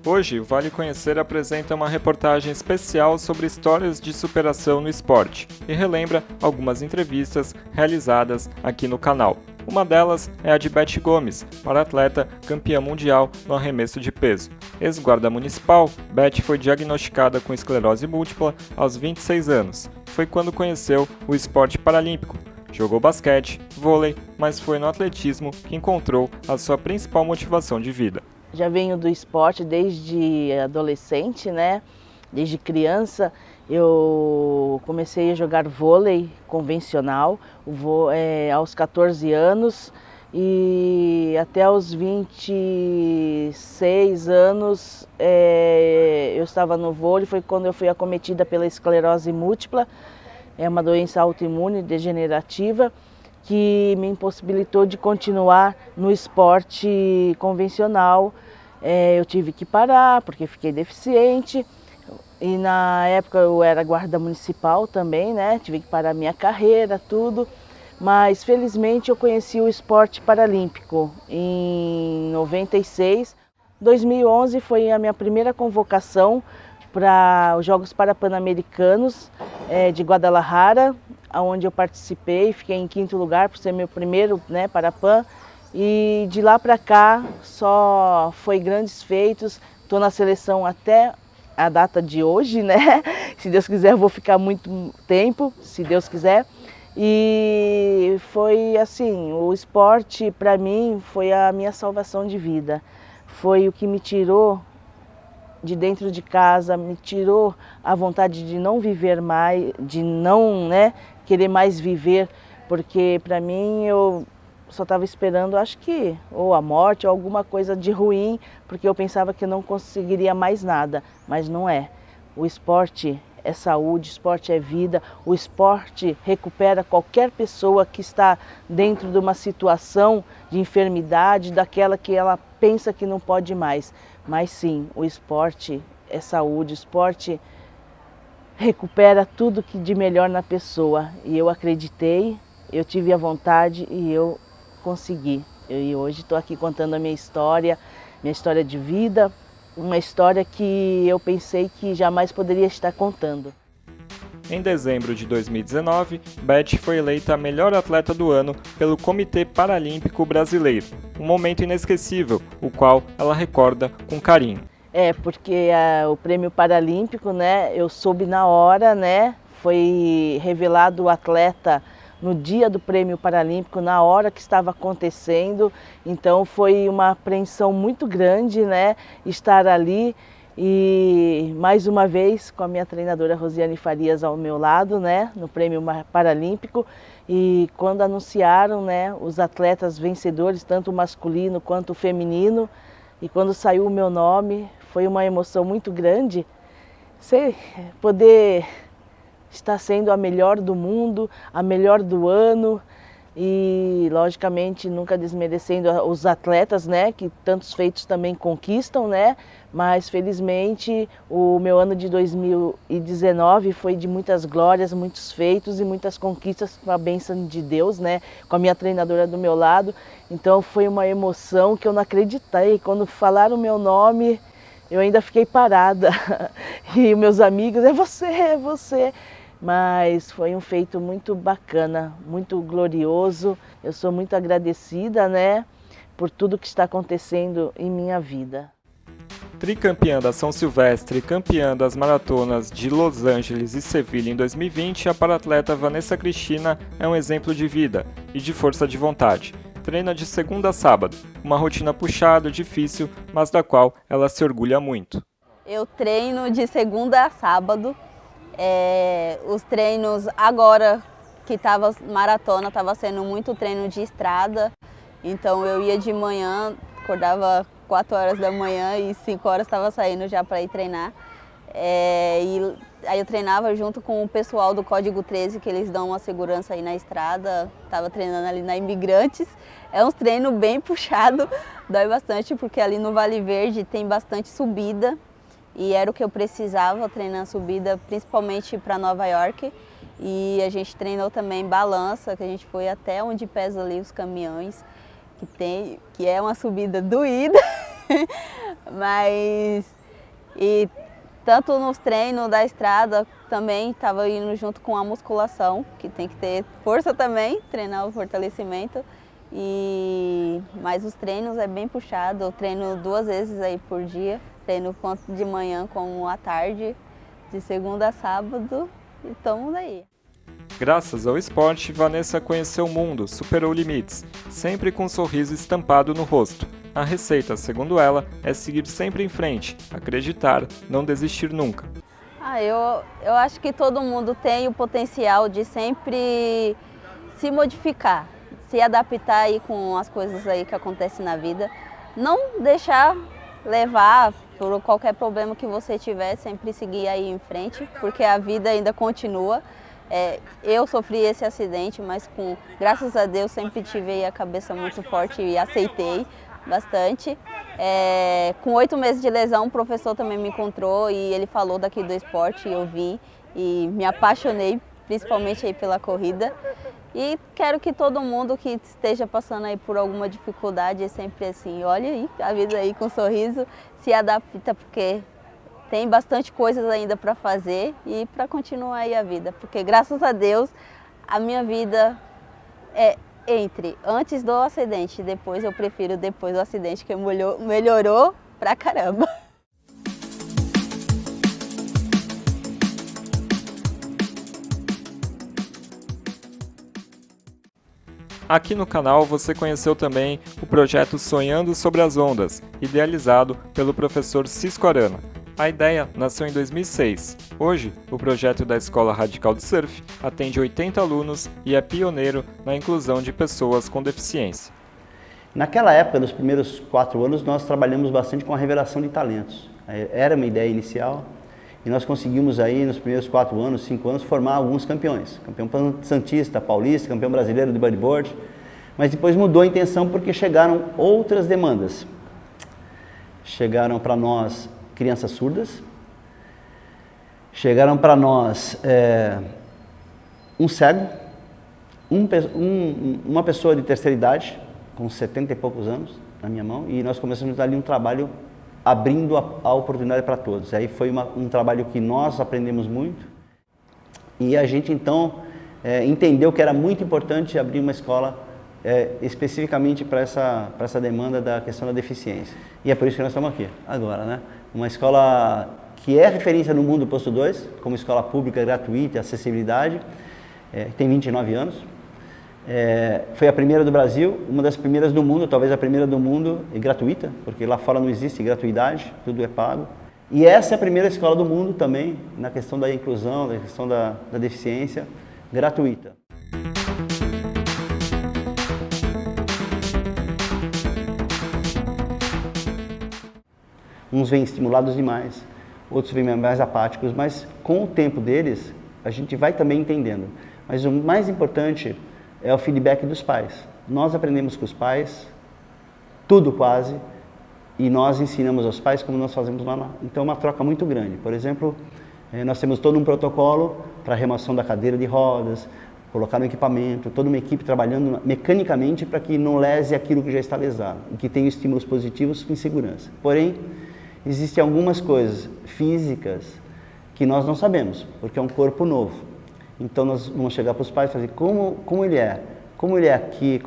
Hoje, o Vale Conhecer apresenta uma reportagem especial sobre histórias de superação no esporte e relembra algumas entrevistas realizadas aqui no canal. Uma delas é a de Beth Gomes, para-atleta campeã mundial no arremesso de peso. Ex-guarda municipal, Beth foi diagnosticada com esclerose múltipla aos 26 anos. Foi quando conheceu o esporte paralímpico. Jogou basquete, vôlei, mas foi no atletismo que encontrou a sua principal motivação de vida. Já venho do esporte desde adolescente, né? Desde criança eu comecei a jogar vôlei convencional aos 14 anos e até aos 26 anos eu estava no vôlei. Foi quando eu fui acometida pela esclerose múltipla, é uma doença autoimune degenerativa que me impossibilitou de continuar no esporte convencional. Eu tive que parar porque fiquei deficiente e na época eu era guarda municipal também, né? Tive que parar minha carreira, tudo. Mas felizmente eu conheci o esporte paralímpico em 96. 2011 foi a minha primeira convocação para os Jogos Parapan-Americanos de Guadalajara, onde eu participei, fiquei em 5º lugar por ser meu primeiro, né, Parapan. E de lá para cá só foi grandes feitos. Estou na seleção até a data de hoje, né? Se Deus quiser eu vou ficar muito tempo, se Deus quiser. E foi assim, o esporte para mim foi a minha salvação de vida. Foi o que me tirou de dentro de casa, me tirou a vontade de não viver mais, de não, né, querer mais viver, porque para mim eu só estava esperando, acho que, ou a morte ou alguma coisa de ruim, porque eu pensava que eu não conseguiria mais nada, mas não é. O esporte é saúde, o esporte é vida, o esporte recupera qualquer pessoa que está dentro de uma situação de enfermidade, daquela que ela pensa que não pode mais. Mas sim, o esporte é saúde, o esporte recupera tudo que de melhor na pessoa. E eu acreditei, eu tive a vontade e eu consegui. E hoje estou aqui contando a minha história de vida, uma história que eu pensei que jamais poderia estar contando. Em dezembro de 2019, Beth foi eleita a melhor atleta do ano pelo Comitê Paralímpico Brasileiro. Um momento inesquecível, o qual ela recorda com carinho. Porque o Prêmio Paralímpico, né, eu soube na hora, né, foi revelado o atleta no dia do Prêmio Paralímpico, na hora que estava acontecendo. Então foi uma apreensão muito grande, né, estar ali. E mais uma vez com a minha treinadora Rosiane Farias ao meu lado, né, no Prêmio Paralímpico. E quando anunciaram, né, os atletas vencedores, tanto o masculino quanto o feminino, e quando saiu o meu nome, foi uma emoção muito grande. Poder estar sendo a melhor do mundo, a melhor do ano. E, logicamente, nunca desmerecendo os atletas, né, que tantos feitos também conquistam, né, mas, felizmente, o meu ano de 2019 foi de muitas glórias, muitos feitos e muitas conquistas com a bênção de Deus, né, com a minha treinadora do meu lado. Então, foi uma emoção que eu não acreditei. Quando falaram o meu nome, eu ainda fiquei parada. E meus amigos, é você, é você. Mas foi um feito muito bacana, muito glorioso. Eu sou muito agradecida, né, por tudo que está acontecendo em minha vida. Tricampeã da São Silvestre e campeã das maratonas de Los Angeles e Sevilha em 2020, a paratleta Vanessa Cristina é um exemplo de vida e de força de vontade. Treina de segunda a sábado, uma rotina puxada, difícil, mas da qual ela se orgulha muito. Eu treino de segunda a sábado. Os treinos agora que estava maratona, estava sendo muito treino de estrada, então eu ia de manhã, acordava 4 horas da manhã e 5 horas estava saindo já para ir treinar. E aí eu treinava junto com o pessoal do Código 13, que eles dão uma segurança aí na estrada, estava treinando ali na Imigrantes. É um treino bem puxado, dói bastante porque ali no Vale Verde tem bastante subida. E era o que eu precisava, treinar subida, principalmente para Nova York. E a gente treinou também balança, que a gente foi até onde pesa ali os caminhões, que é uma subida doída. Mas, e tanto nos treinos da estrada, também estava indo junto com a musculação, que tem que ter força também, treinar o fortalecimento. Mas os treinos é bem puxado, eu treino 2 vezes aí por dia, treino tanto de manhã como à tarde, de segunda a sábado, e estamos aí. Graças ao esporte, Vanessa conheceu o mundo, superou limites, sempre com um sorriso estampado no rosto. A receita, segundo ela, é seguir sempre em frente, acreditar, não desistir nunca. Eu acho que todo mundo tem o potencial de sempre se modificar, se adaptar aí com as coisas aí que acontecem na vida. Não deixar levar por qualquer problema que você tiver, sempre seguir aí em frente, porque a vida ainda continua. Eu sofri esse acidente, mas graças a Deus sempre tive a cabeça muito forte e aceitei bastante. Com 8 meses de lesão, o professor também me encontrou e ele falou daqui do esporte, eu vim e me apaixonei, principalmente aí pela corrida. E quero que todo mundo que esteja passando aí por alguma dificuldade, sempre assim, olhe aí a vida aí com um sorriso, se adapta, porque tem bastante coisas ainda para fazer e para continuar aí a vida. Porque graças a Deus, a minha vida é antes do acidente e depois, eu prefiro depois do acidente, que melhorou pra caramba. Aqui no canal você conheceu também o projeto Sonhando sobre as Ondas, idealizado pelo professor Cisco Arana. A ideia nasceu em 2006. Hoje, o projeto da Escola Radical de Surf atende 80 alunos e é pioneiro na inclusão de pessoas com deficiência. Naquela época, nos primeiros 4 anos, nós trabalhamos bastante com a revelação de talentos. Era uma ideia inicial e nós conseguimos aí, nos primeiros 4 anos, 5 anos, formar alguns campeões. Campeão santista, paulista, campeão brasileiro de bodyboard. Mas depois mudou a intenção porque chegaram outras demandas. Chegaram para nós crianças surdas, chegaram para nós um cego, uma pessoa de terceira idade, com 70 e poucos anos, na minha mão, e nós começamos ali um trabalho abrindo a oportunidade para todos. Aí foi um trabalho que nós aprendemos muito, e a gente então entendeu que era muito importante abrir uma escola especificamente para essa demanda da questão da deficiência. E é por isso que nós estamos aqui, agora, né? Uma escola que é referência no mundo Posto 2, como escola pública gratuita e acessibilidade, tem 29 anos. Foi a primeira do Brasil, uma das primeiras do mundo, talvez a primeira do mundo, e gratuita, porque lá fora não existe gratuidade, tudo é pago. E essa é a primeira escola do mundo também, na questão da inclusão, na questão da deficiência, gratuita. Uns vêm estimulados demais, outros vêm mais apáticos, mas com o tempo deles, a gente vai também entendendo. Mas o mais importante é o feedback dos pais. Nós aprendemos com os pais, tudo quase, e nós ensinamos aos pais como nós fazemos lá. Então é uma troca muito grande. Por exemplo, nós temos todo um protocolo para a remoção da cadeira de rodas, colocar no equipamento, toda uma equipe trabalhando mecanicamente para que não lese aquilo que já está lesado, e que tenha estímulos positivos com segurança. Porém, existem algumas coisas físicas que nós não sabemos, porque é um corpo novo. Então nós vamos chegar para os pais e fazer como ele é aqui,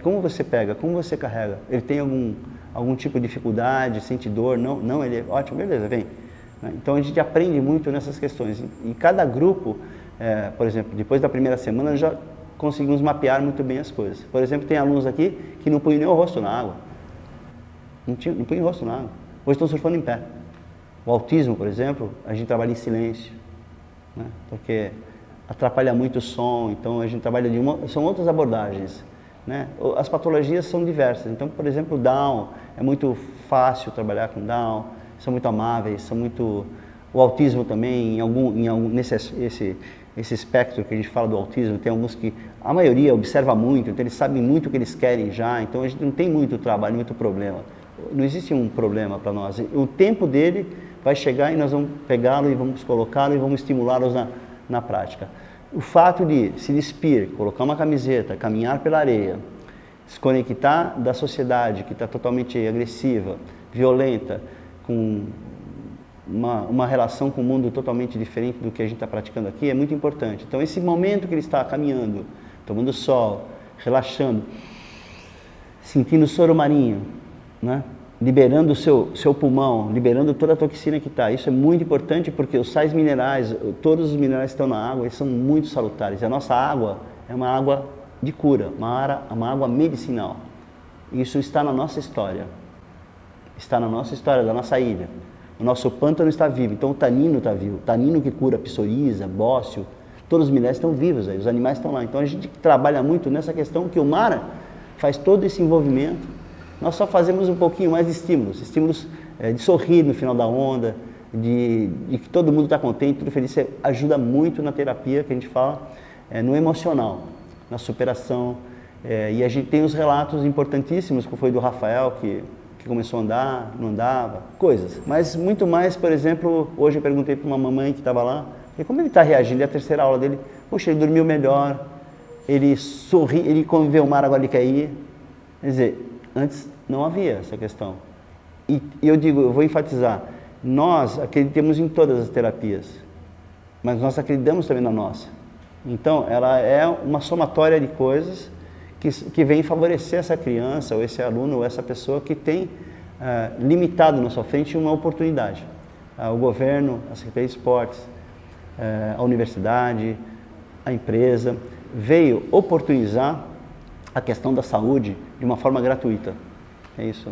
como você pega, como você carrega. Ele tem algum tipo de dificuldade, sente dor? Não, ele é ótimo, beleza, vem. Então a gente aprende muito nessas questões. E cada grupo, por exemplo, depois da primeira semana já conseguimos mapear muito bem as coisas. Por exemplo, tem alunos aqui que não põem nem o rosto na água. Não põem o rosto na água. Hoje estão surfando em pé. O autismo, por exemplo, a gente trabalha em silêncio, né? Porque atrapalha muito o som, então a gente trabalha são outras abordagens, né? As patologias são diversas, então, por exemplo, Down, é muito fácil trabalhar com Down, são muito amáveis, o autismo também, nesse espectro que a gente fala do autismo, tem alguns que, a maioria observa muito, então eles sabem muito o que eles querem já, então a gente não tem muito trabalho, muito problema. Não existe um problema para nós. O tempo dele vai chegar e nós vamos pegá-lo e vamos colocá-lo e vamos estimulá-los na prática. O fato de se despir, colocar uma camiseta, caminhar pela areia, se conectar da sociedade que está totalmente agressiva, violenta, com uma relação com o mundo totalmente diferente do que a gente está praticando aqui, é muito importante. Então, esse momento que ele está caminhando, tomando sol, relaxando, sentindo o soro marinho, né? Liberando o seu pulmão, liberando toda a toxina que está. Isso é muito importante porque os sais minerais, todos os minerais que estão na água, eles são muito salutares. A nossa água é uma água de cura, uma água medicinal. Isso está na nossa história. Está na nossa história, da nossa ilha. O nosso pântano está vivo, então o tanino está vivo. O tanino que cura psoríase, bócio, todos os minerais estão vivos aí, os animais estão lá. Então a gente trabalha muito nessa questão que o mar faz todo esse envolvimento. Nós só fazemos um pouquinho mais de estímulos de sorrir no final da onda, de que todo mundo está contente, tudo feliz. Isso ajuda muito na terapia que a gente fala, no emocional, na superação. E a gente tem os relatos importantíssimos, que foi do Rafael, que começou a andar, não andava, coisas. Mas muito mais, por exemplo, hoje eu perguntei para uma mamãe que estava lá, e como ele está reagindo, é a terceira aula dele, poxa, ele dormiu melhor, ele sorri, ele quando vê o mar agora ele quer ir. Quer dizer, antes não havia essa questão. E eu digo, eu vou enfatizar, nós acreditamos em todas as terapias, mas nós acreditamos também na nossa. Então, ela é uma somatória de coisas que vem favorecer essa criança, ou esse aluno, ou essa pessoa que tem limitado na sua frente uma oportunidade. O governo, a Secretaria de Esportes, a universidade, a empresa, veio oportunizar a questão da saúde de uma forma gratuita. É isso.